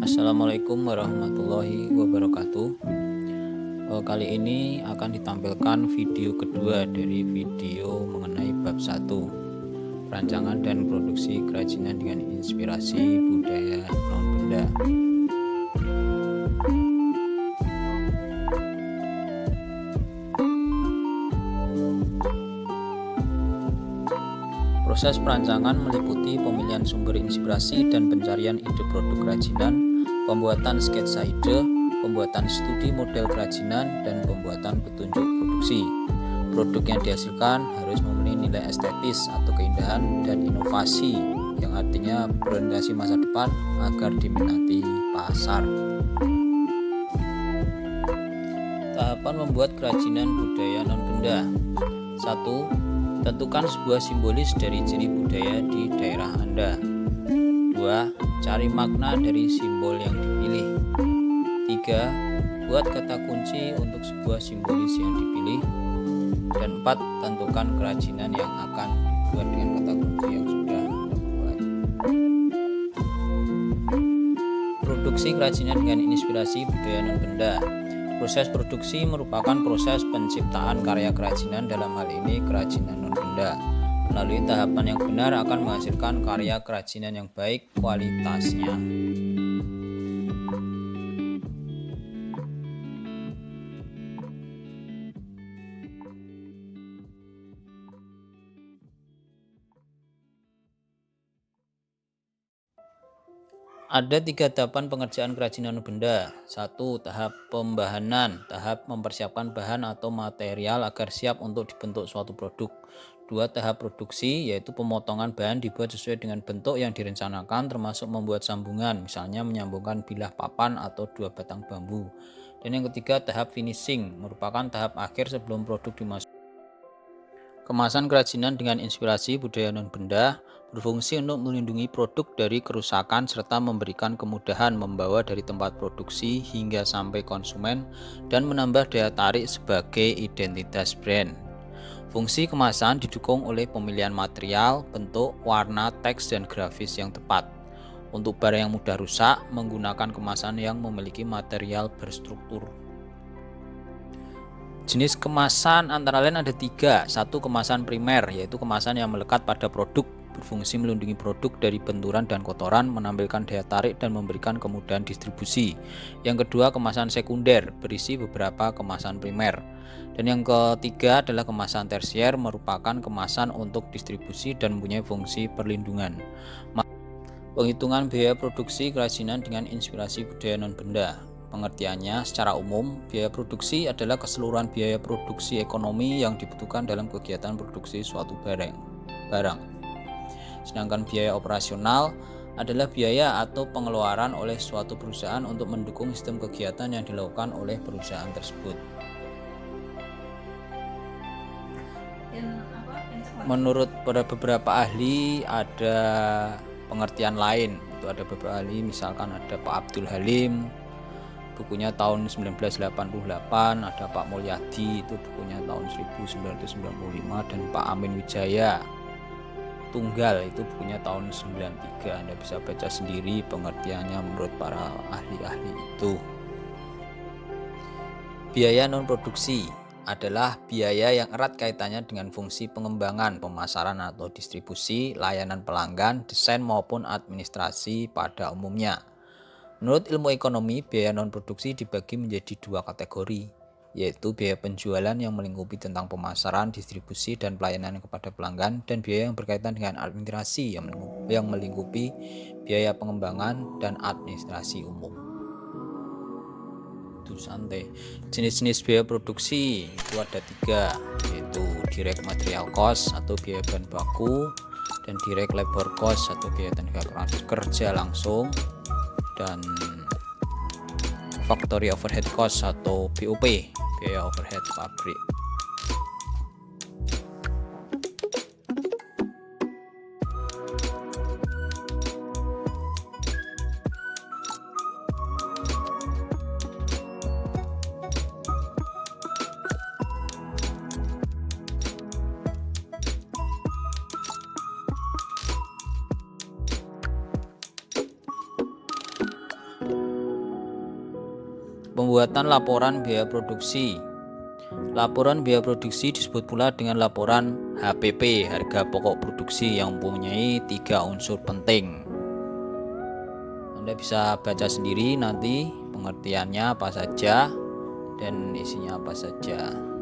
Assalamualaikum warahmatullahi wabarakatuh. Kali ini akan ditampilkan video kedua dari video mengenai bab 1, perancangan dan produksi kerajinan dengan inspirasi budaya non-benda. Proses perancangan meliputi pemilihan sumber inspirasi dan pencarian ide produk kerajinan, pembuatan sketsa ide, pembuatan studi model kerajinan, dan pembuatan petunjuk produksi. Produk yang dihasilkan harus memenuhi nilai estetis atau keindahan dan inovasi, yang artinya berorientasi masa depan agar diminati pasar. Tahapan membuat kerajinan budaya non-benda. 1. Tentukan sebuah simbolis dari ciri budaya di daerah Anda. 2. Cari makna dari simbol yang dipilih. 3. Buat kata kunci untuk sebuah simbolis yang dipilih. Dan 4. Tentukan kerajinan yang akan dibuat dengan kata kunci yang sudah dibuat. Produksi kerajinan dengan inspirasi budaya non-benda. Proses produksi merupakan proses penciptaan karya kerajinan, dalam hal ini kerajinan non-benda. Melalui tahapan yang benar akan menghasilkan karya kerajinan yang baik kualitasnya. Ada 3 tahapan pengerjaan kerajinan non-benda. 1. Tahap pembahanan, tahap mempersiapkan bahan atau material agar siap untuk dibentuk suatu produk. 2. Tahap produksi, yaitu pemotongan bahan dibuat sesuai dengan bentuk yang direncanakan, termasuk membuat sambungan, misalnya menyambungkan bilah papan atau 2 batang bambu. Dan yang ketiga, tahap finishing, merupakan tahap akhir sebelum produk dimasukkan. Kemasan kerajinan dengan inspirasi budaya non-benda berfungsi untuk melindungi produk dari kerusakan serta memberikan kemudahan membawa dari tempat produksi hingga sampai konsumen dan menambah daya tarik sebagai identitas brand. Fungsi kemasan didukung oleh pemilihan material, bentuk, warna, teks, dan grafis yang tepat. Untuk barang yang mudah rusak, menggunakan kemasan yang memiliki material berstruktur. Jenis kemasan antara lain ada 3. 1. Kemasan primer, yaitu kemasan yang melekat pada produk, berfungsi melindungi produk dari benturan dan kotoran, menampilkan daya tarik dan memberikan kemudahan distribusi. Yang kedua, kemasan sekunder, berisi beberapa kemasan primer. Dan yang ketiga adalah kemasan tersier, merupakan kemasan untuk distribusi dan mempunyai fungsi perlindungan. Penghitungan biaya produksi kerajinan dengan inspirasi budaya non-benda. Pengertiannya, secara umum, biaya produksi adalah keseluruhan biaya produksi ekonomi yang dibutuhkan dalam kegiatan produksi suatu barang. Sedangkan biaya operasional adalah biaya atau pengeluaran oleh suatu perusahaan untuk mendukung sistem kegiatan yang dilakukan oleh perusahaan tersebut. Menurut beberapa ahli ada pengertian lain. Itu ada beberapa ahli, misalkan ada Pak Abdul Halim, bukunya tahun 1988, ada Pak Mulyadi, itu bukunya tahun 1995, dan Pak Amin Wijaya Tunggal, itu bukunya tahun 93. Anda bisa baca sendiri pengertiannya menurut para ahli-ahli itu. Biaya non-produksi adalah biaya yang erat kaitannya dengan fungsi pengembangan, pemasaran atau distribusi, layanan pelanggan, desain maupun administrasi pada umumnya. Menurut ilmu ekonomi, biaya non-produksi dibagi menjadi 2 kategori, yaitu biaya penjualan yang melingkupi tentang pemasaran, distribusi, dan pelayanan kepada pelanggan, dan biaya yang berkaitan dengan administrasi yang melingkupi biaya pengembangan dan administrasi umum. Itu santai. Jenis-jenis biaya produksi itu ada 3, yaitu direct material cost atau biaya bahan baku, dan direct labor cost atau biaya tenaga kerja langsung, dan factory overhead cost atau BOP, biaya overhead pabrik. Pembuatan laporan biaya produksi. Laporan biaya produksi disebut pula dengan laporan HPP, harga pokok produksi, yang mempunyai 3 unsur penting. Anda bisa baca sendiri nanti pengertiannya apa saja dan isinya apa saja.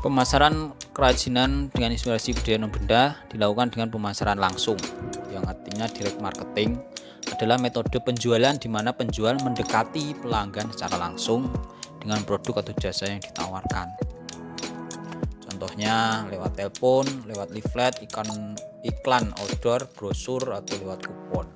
Pemasaran kerajinan dengan inspirasi budaya non-benda dilakukan dengan pemasaran langsung, yang artinya direct marketing adalah metode penjualan di mana penjual mendekati pelanggan secara langsung dengan produk atau jasa yang ditawarkan. Contohnya lewat telepon, lewat leaflet, iklan outdoor, brosur, atau lewat kupon.